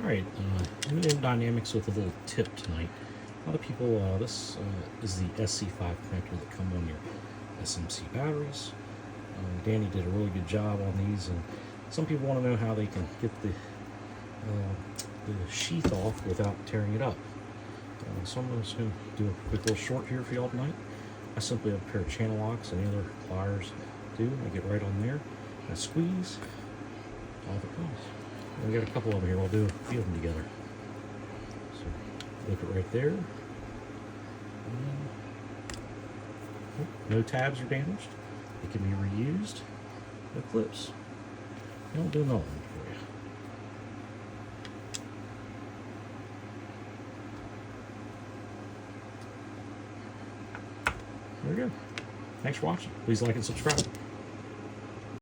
Alright, new dynamics with a little tip tonight. A lot of people, this is the SC5 connector that come on your SMC batteries. Danny did a really good job on these, and some people want to know how they can get the sheath off without tearing it up. So I'm just going to do a quick little short here for y'all tonight. I simply have a pair of channel locks and the other pliers do. I get right on there, I squeeze, off it comes. We got a couple of them here. We'll do a few of them together. So look it right there. No tabs are damaged. It can be reused. No clips. I'll do another one for you. There we go. Thanks for watching. Please like and subscribe.